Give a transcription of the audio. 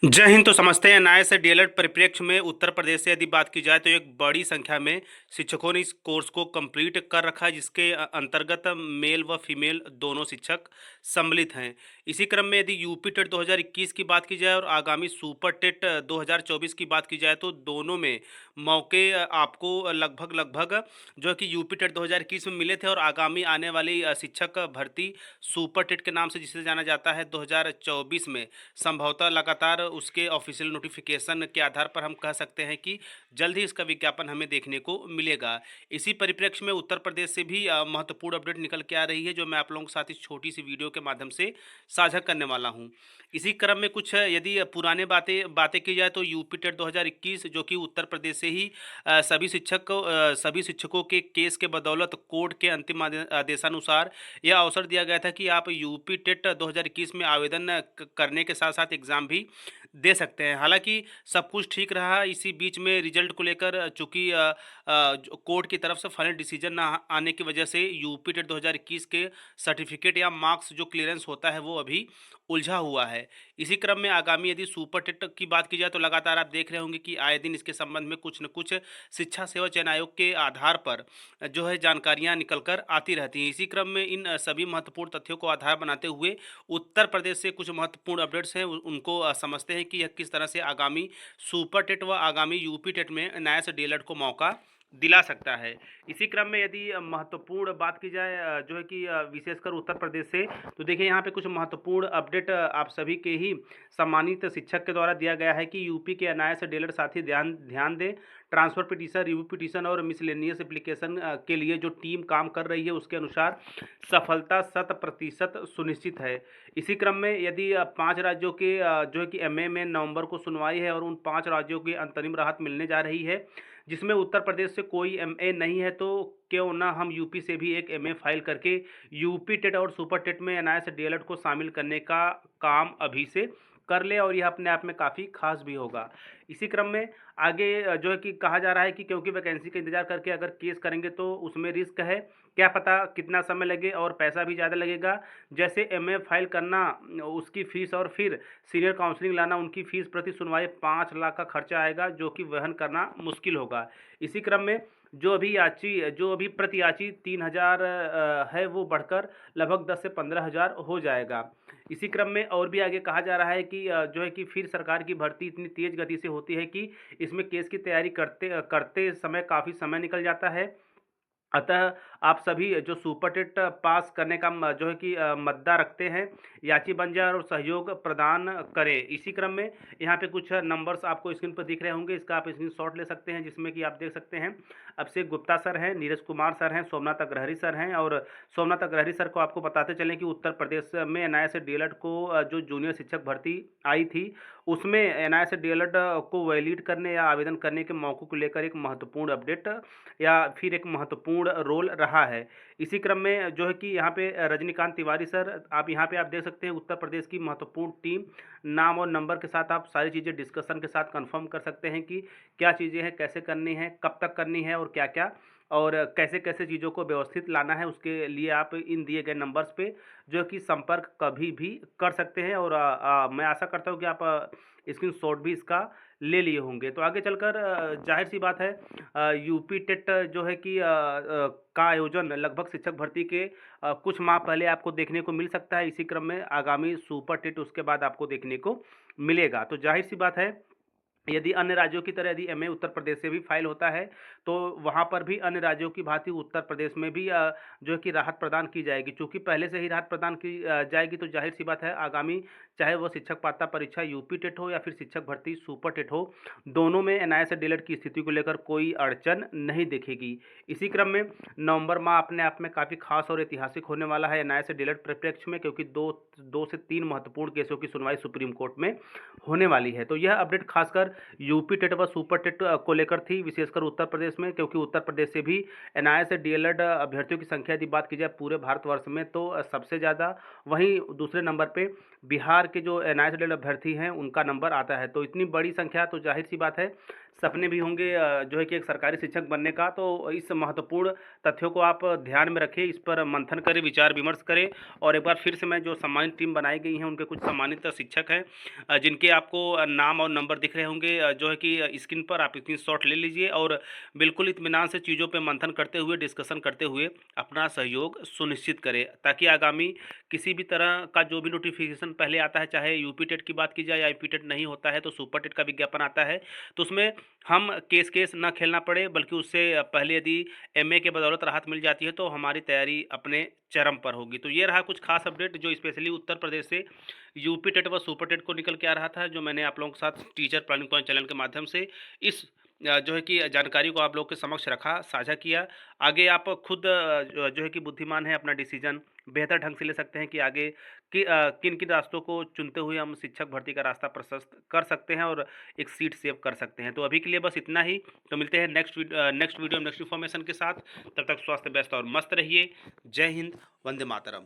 जय हिंद। तो समझते हैं न्याय से डीएलएड परिप्रेक्ष्य में उत्तर प्रदेश से यदि बात की जाए तो एक बड़ी संख्या में शिक्षकों ने इस कोर्स को कंप्लीट कर रखा है, जिसके अंतर्गत मेल व फीमेल दोनों शिक्षक सम्मिलित हैं। इसी क्रम में यदि यूपी टेट 2021 की बात की जाए और आगामी सुपर टेट 2024 की बात की जाए तो दोनों में मौके आपको लगभग लगभग जो है कि यूपी टेट 2021 में मिले थे, और आगामी आने वाली शिक्षक भर्ती सुपर टेट के नाम से जिसे जाना जाता है 2024 में संभवतः लगातार उसके ऑफिशियल नोटिफिकेशन के आधार पर हम कह सकते हैं कि जल्द ही इसका विज्ञापन हमें देखने को मिलेगा। इसी परिप्रेक्ष्य में उत्तर प्रदेश से भी महत्वपूर्ण अपडेट निकल के आ रही है, जो मैं आप लोगों के साथ इस छोटी सी वीडियो के माध्यम से साझा करने वाला हूं। इसी क्रम में कुछ यदि पुराने बातें बातें की जाए तो यूपी टेट 2021 जो कि उत्तर प्रदेश से ही सभी शिक्षकों के केस के बदौलत कोर्ट के अंतिम आदेशानुसार यह अवसर दिया गया था कि आप यूपी टेट 2021 में आवेदन करने के साथ साथ एग्ज़ाम भी दे सकते हैं। हालांकि सब कुछ ठीक रहा। इसी बीच में रिजल्ट को लेकर चूंकि कोर्ट की तरफ से फाइनल डिसीजन ना आने की वजह से यूपी टेट 2021 के सर्टिफिकेट या मार्क्स जो क्लियरेंस होता है वो अभी उलझा हुआ है। इसी क्रम में आगामी यदि सुपर टेट की बात की जाए तो लगातार आप देख रहे होंगे कि आए दिन इसके संबंध में कुछ न कुछ शिक्षा सेवा चयन आयोग के आधार पर जो है जानकारियां निकलकर आती रहती हैं। इसी क्रम में इन सभी महत्वपूर्ण तथ्यों को आधार बनाते हुए उत्तर प्रदेश से कुछ महत्वपूर्ण अपडेट्स हैं, उनको समझते हैं कि यह किस तरह से आगामी सुपर टेट व आगामी यूपी टेट में नया से डीएलएड को मौका दिला सकता है। इसी क्रम में यदि महत्वपूर्ण बात की जाए जो है कि विशेषकर उत्तर प्रदेश से, तो देखिए यहाँ पे कुछ महत्वपूर्ण अपडेट आप सभी के ही सम्मानित शिक्षक के द्वारा दिया गया है कि यूपी के अनायास डीएलएड साथी ध्यान ध्यान दें। ट्रांसफर पिटीशन, रिव्यू पिटीशन और मिसलेनियस एप्लीकेशन के लिए जो टीम काम कर रही है उसके अनुसार सफलता 100% सुनिश्चित है। इसी क्रम में यदि 5 राज्यों के जो है कि एमए में नवंबर को सुनवाई है और उन 5 राज्यों की अंतरिम राहत मिलने जा रही है, जिसमें उत्तर प्रदेश से कोई एमए नहीं है, तो क्यों ना हम यूपी से भी एक एमए फाइल करके यूपी टेट और सुपर टेट में एनआईएस डीएलएड को शामिल करने का काम अभी से कर ले, और यह अपने आप में काफ़ी खास भी होगा। इसी क्रम में आगे जो है कि कहा जा रहा है कि क्योंकि वैकेंसी का इंतजार करके अगर केस करेंगे तो उसमें रिस्क है, क्या पता कितना समय लगे और पैसा भी ज़्यादा लगेगा। जैसे एमए फाइल करना, उसकी फ़ीस, और फिर सीनियर काउंसलिंग लाना, उनकी फ़ीस प्रति सुनवाई 5 लाख का खर्चा आएगा, जो कि वहन करना मुश्किल होगा। इसी क्रम में जो अभी प्रति याची 3,000 है, वो बढ़कर लगभग 10 से 15,000 हो जाएगा। इसी क्रम में और भी आगे कहा जा रहा है कि जो है कि फिर सरकार की भर्ती इतनी तेज़ गति से होती है कि इसमें केस की तैयारी करते करते समय काफ़ी समय निकल जाता है। अतः आप सभी जो सुपर टेट पास करने का जो है कि मद्दा रखते हैं, याची बन जाए और सहयोग प्रदान करें। इसी क्रम में यहाँ पे कुछ नंबर्स आपको स्क्रीन पर दिख रहे होंगे, इसका आप स्क्रीनशॉट ले सकते हैं, जिसमें कि आप देख सकते हैं अभिषेक गुप्ता सर हैं, नीरज कुमार सर हैं, सोमनाथ अग्रहरी सर हैं। और सोमनाथ अग्रहरी सर को आपको बताते चलें कि उत्तर प्रदेश में एनआईएस डीएलएड को जो जूनियर शिक्षक भर्ती आई थी उसमें एनआईएस डीएलएड को वैलिड करने या आवेदन करने के मौक़ों को लेकर एक महत्वपूर्ण अपडेट या फिर एक महत्वपूर्ण रोल रहा है। इसी क्रम में जो है कि यहाँ पे रजनीकांत तिवारी सर, आप देख सकते हैं उत्तर प्रदेश की महत्वपूर्ण टीम, नाम और नंबर के साथ आप सारी चीज़ें डिस्कशन के साथ कंफर्म कर सकते हैं कि क्या चीज़ें हैं, कैसे करनी है, कब तक करनी है, और क्या क्या और कैसे कैसे चीज़ों को व्यवस्थित लाना है। उसके लिए आप इन दिए गए नंबर्स पे जो कि संपर्क कभी भी कर सकते हैं, और मैं आशा करता हूँ कि आप स्क्रीनशॉट भी इसका ले लिए होंगे। तो आगे चलकर जाहिर सी बात है यूपी टेट जो है कि का आयोजन लगभग शिक्षक भर्ती के कुछ माह पहले आपको देखने को मिल सकता है। इसी क्रम में आगामी सुपर टेट उसके बाद आपको देखने को मिलेगा। तो जाहिर सी बात है यदि अन्य राज्यों की तरह यदि एमए उत्तर प्रदेश से भी फाइल होता है तो वहाँ पर भी अन्य राज्यों की भांति उत्तर प्रदेश में भी जो है कि राहत प्रदान की जाएगी। चूँकि पहले से ही राहत प्रदान की जाएगी, तो जाहिर सी बात है आगामी चाहे वह शिक्षक पात्रता परीक्षा यूपी टेट हो या फिर शिक्षक भर्ती सुपर टेट हो, दोनों में एनआईएस डीएलएड की स्थिति को लेकर कोई अड़चन नहीं दिखेगी। इसी क्रम में नवंबर माह अपने आप में काफ़ी खास और ऐतिहासिक होने वाला है एनआईएस डीएलएड परिप्रेक्ष्य में, क्योंकि दो से तीन महत्वपूर्ण केसों की सुनवाई सुप्रीम कोर्ट में होने वाली है। तो यह अपडेट खासकर यूपी टेट व सुपर टेट को लेकर थी, विशेषकर उत्तर प्रदेश में, क्योंकि उत्तर प्रदेश से भी एनआईएस डीएलएड अभ्यर्थियों की संख्या यदि बात की जाए पूरे भारतवर्ष में तो सबसे ज़्यादा, वहीं दूसरे नंबर पे बिहार के जो एनआईएस डीएलएड अभ्यर्थी हैं उनका नंबर आता है। तो इतनी बड़ी संख्या, तो जाहिर सी बात है सपने भी होंगे जो है कि एक सरकारी शिक्षक बनने का, तो इस महत्वपूर्ण तथ्यों को आप ध्यान में रखें, इस पर मंथन करें, विचार-विमर्श करें और एक बार फिर से मैं जो सम्मानित टीम बनाई गई है, उनके कुछ सम्मानित शिक्षक हैं जिनके आपको नाम और नंबर दिख रहे होंगे जो है कि स्क्रीन पर, आप स्क्रीनशॉट ले लीजिए और बिल्कुल इत्मीनान से चीज़ों पे मंथन करते हुए, डिस्कशन करते हुए अपना सहयोग सुनिश्चित करें, ताकि आगामी किसी भी तरह का जो भी नोटिफिकेशन पहले आता है, चाहे यूपी टेट की बात की जाए या आईपी टेट नहीं होता है तो सुपर टेट का विज्ञापन आता है, तो उसमें हम केस ना खेलना पड़े, बल्कि उससे पहले यदि एमए के बदौलत राहत मिल जाती है तो हमारी तैयारी अपने चरम पर होगी। तो ये रहा कुछ खास अपडेट जो स्पेशली उत्तर प्रदेश से यूपी टेट व सुपर टेट को निकल के आ रहा था, जो मैंने आप लोगों के साथ टीचर प्लानिंग पॉइंट चैनल के माध्यम से इस जो है कि जानकारी को आप लोग के समक्ष रखा, साझा किया। आगे आप खुद जो है कि बुद्धिमान हैं, अपना डिसीजन बेहतर ढंग से ले सकते हैं कि आगे किन-किन रास्तों को चुनते हुए हम शिक्षक भर्ती का रास्ता प्रशस्त कर सकते हैं और एक सीट सेव कर सकते हैं। तो अभी के लिए बस इतना ही। तो मिलते हैं नेक्स्ट वीडियो नेक्स्ट इन्फॉर्मेशन के साथ। तब तक स्वास्थ्य, व्यस्त और मस्त रहिए। जय हिंद, वंदे मातरम।